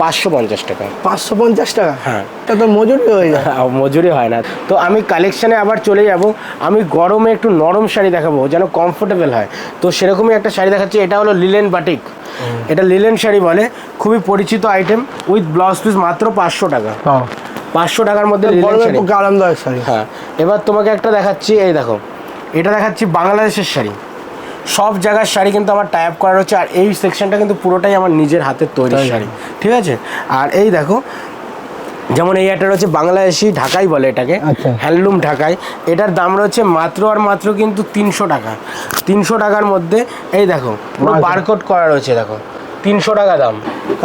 550 টাকা। 550 টাকা? হ্যাঁ, এটা তো মজুরি হয়ে যায়। মজুরি হয় না। তো আমি কালেকশানে আবার চলে যাব। আমি গরমে একটু নরম শাড়ি দেখাবো যেন কমফোর্টেবল হয়, তো সেরকমই একটা শাড়ি দেখাচ্ছি। এটা হলো লিলেন বাটিক, এটা লিলেন শাড়ি বলে, খুবই পরিচিত আইটেম, উইথ ব্লাউজ পিস, মাত্র 500 টাকা। 500 টাকার মধ্যে লিলেন শাড়ি, আরামদায়ক শাড়ি। হ্যাঁ, এবার তোমাকে একটা দেখাচ্ছি, এই দেখো, এটা দেখাচ্ছি বাংলাদেশের শাড়ি। সব জায়গার শাড়ি কিন্তু আমার টাই আপ করা রয়েছে, আর এই সেকশনটা কিন্তু পুরোটাই আমার নিজের হাতের তৈরি শাড়ি, ঠিক আছে। আর এই দেখো, যেমন এই একটা রয়েছে বাংলাদেশি ঢাকাই বলে এটাকে, হ্যান্ডলুম ঢাকাই। এটার দাম রয়েছে মাত্র আর মাত্র কিন্তু 300 টাকা। 300 টাকার মধ্যে এই দেখো পুরো বারকোড করা রয়েছে, দেখো 300 টাকা দাম।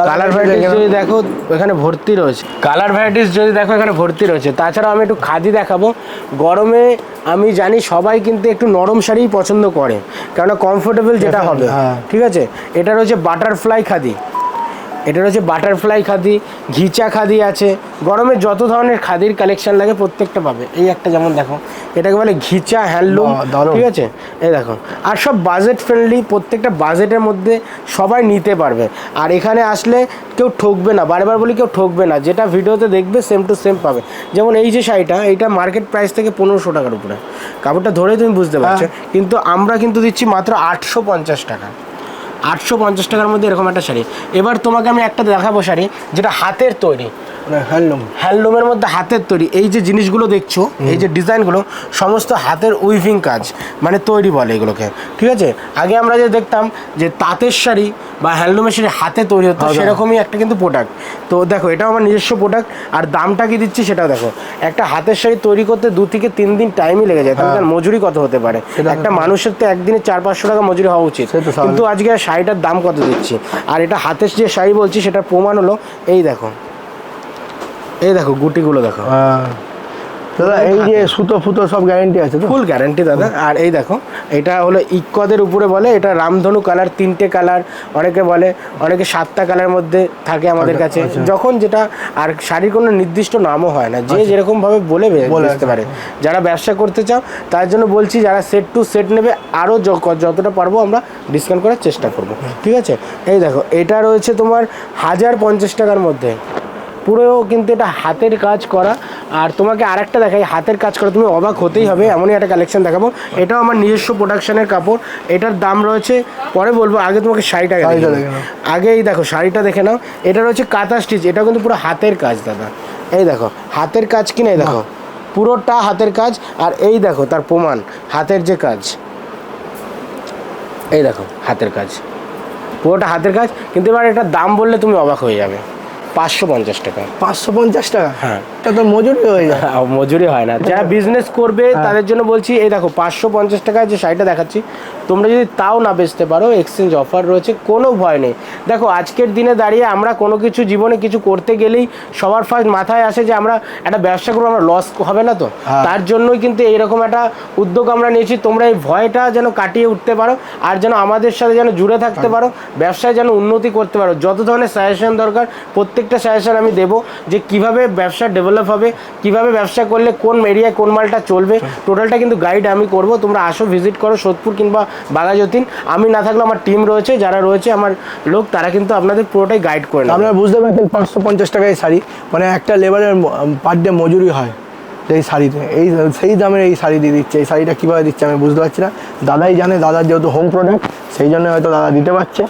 কালার ভ্যারাইটিস যদি দেখো এখানে ভর্তি রয়েছে, কালার ভ্যারাইটিস যদি দেখো এখানে ভর্তি রয়েছে। তাছাড়াও আমি একটু খাদি দেখাবো। গরমে আমি জানি সবাই কিন্তু একটু নরম শাড়িই পছন্দ করে, কেননা কমফোর্টেবল যেটা হবে, ঠিক আছে। এটা রয়েছে বাটারফ্লাই খাদি, এটা রয়েছে বাটারফ্লাই খাদি, ঘিচা খাদি আছে। গরমে যত ধরনের খাদির কালেকশন লাগে প্রত্যেকটা পাবে। এই একটা যেমন দেখো, এটাকে বলে ঘিচা হ্যান্ডলুম, ঠিক আছে। এই দেখো, আর সব বাজেট ফ্রেন্ডলি, প্রত্যেকটা বাজেটের মধ্যে সবাই নিতে পারবে। আর এখানে আসলে কেউ ঠকবে না, বারবার বলি কেউ ঠকবে না, যেটা ভিডিওতে দেখবে সেম টু সেম পাবে। যেমন এই যে শাড়িটা, এইটা মার্কেট প্রাইস থেকে 1500 টাকার উপরে, কাপড়টা ধরে তুমি বুঝতে পারছো, কিন্তু আমরা কিন্তু দিচ্ছি মাত্র 850 টাকা। 850 টাকার মধ্যে এরকম একটা শাড়ি। এবার তোমাকে আমি একটা দেখাবো শাড়ি যেটা হাতের তৈরি, হ্যান্ডলুমের মধ্যে হাতের তৈরি। এই যে জিনিসগুলো দেখছো, এই যে ডিজাইনগুলো, সমস্ত হাতের উইভিং কাজ, মানে তৈরি বলে এগুলোকে, ঠিক আছে। আগে আমরা যে দেখতাম যে তাঁতের শাড়ি বা হ্যান্ডলুমের শাড়ি হাতে তৈরি হতো, সেরকমই একটা কিন্তু প্রোডাক্ট। তো দেখো, এটা আমার নিজস্ব প্রোডাক্ট। আর দামটা কি দিচ্ছি সেটাও দেখো। একটা হাতের শাড়ি তৈরি করতে 2 থেকে 3 দিন টাইমই লেগে যায়, তাহলে তার মজুরি কত হতে পারে? একটা মানুষের তো একদিনে 400-500 টাকা মজুরি হওয়া উচিত, কিন্তু আজকে শাড়িটার দাম কত দিচ্ছি। আর এটা হাতের যে শাড়ি বলছি সেটার প্রমাণ হলো এই দেখো, এই দেখো গুটিগুলো দেখো দাদা, এই যে সুতো ফুতো সব গ্যারান্টি আছে তো? ফুল গ্যারান্টি দাদা। আর এই দেখো, এটা হলো ইকদের উপরে বলে, এটা রামধনু কালার, 3টে কালার অনেকে বলে, অনেকে 7টা কালার মধ্যে থাকে আমাদের কাছে, যখন যেটা। আর শাড়ির কোনো নির্দিষ্ট নামও হয় না, যে যেরকম ভাবে বলে বুঝতে পারে। যারা ব্যবসা করতে চাও তার জন্য বলছি, যারা সেট টু সেট নেবে আরও যতটা পারবো আমরা ডিসকাউন্ট করার চেষ্টা করব, ঠিক আছে। এই দেখো, এটা রয়েছে তোমার 1050 টাকার মধ্যে, পুরো কিন্তু এটা হাতের কাজ করা। আর তোমাকে আরেকটা দেখাই, হাতের কাজ করা, তুমি অবাক হতেই হবে, এমনই একটা কালেকশন দেখাবো। এটাও আমার নিজস্ব প্রোডাকশনের কাপড়। এটার দাম রয়েছে পরে বলবো, আগে তোমাকে শাড়িটা দেখে নাও। আগে এই দেখো শাড়িটা দেখে নাও। এটা রয়েছে কাঁথা স্টিচ, এটা কিন্তু পুরো হাতের কাজ দাদা। এই দেখো হাতের কাজ কিনা, এই দেখো পুরোটা হাতের কাজ। আর এই দেখো তার প্রমাণ, হাতের যে কাজ, এই দেখো হাতের কাজ, পুরোটা হাতের কাজ। কিন্তু এবার এটার দাম বললে তুমি অবাক হয়ে যাবে, 550 টাকা। 550 টাকা? হ্যাঁ, এটা তো মজুরি হয়ে যায়। মজুরি হয় না। যারা বিজনেস করবে তাদের জন্য বলছি, এই দেখো 550 টাকায় যে শাড়িটা দেখাচ্ছি, তোমরা যদি তাও না বেচতে পারো, এক্সচেঞ্জ অফার রয়েছে, কোনো ভয় নেই। দেখো আজকের দিনে দাঁড়িয়ে আমরা কোনো কিছু জীবনে কিছু করতে গেলেই সবার ফার্স্ট মাথায় আসে যে আমরা একটা ব্যবসা করবো, আমরা লস হবে না তো। তার জন্যই কিন্তু এইরকম একটা উদ্যোগ আমরা নিয়েছি। তোমরা এই ভয়টা যেন কাটিয়ে উঠতে পারো, আর যেন আমাদের সাথে যেন জুড়ে থাকতে পারো, ব্যবসায় যেন উন্নতি করতে পারো। যত ধরনের সাজেশন দরকার প্রত্যেকটা সাজেশন আমি দেবো, যে কিভাবে ব্যবসা ডেভেলপ হবে, কিভাবে ব্যবসা করলে কোন এরিয়ায় কোন মালটা চলবে, টোটালটা কিন্তু গাইড আমি করব। তোমরা আসো, ভিজিট করো সোদপুর কিংবা বাঘাযতীন। আমি না থাকলে আমার টিম রয়েছে, যারা রয়েছে আমার লোক, তারা কিন্তু আপনাদের পুরোটাই গাইড করে নেবে। আপনারা বুঝতে পারছেন, 550 টাকায় শাড়ি, মানে একটা লেবারের পার ডে মজুরি হয় এই শাড়িতে। এই সেই দামের এই শাড়ি দিয়ে দিচ্ছে। এই শাড়িটা কীভাবে দিচ্ছে আমি বুঝতে পারছি না, দাদাই জানে। দাদার যেহেতু হোম প্রোডাক্ট, সেই জন্য হয়তো দাদা দিতে পারছে।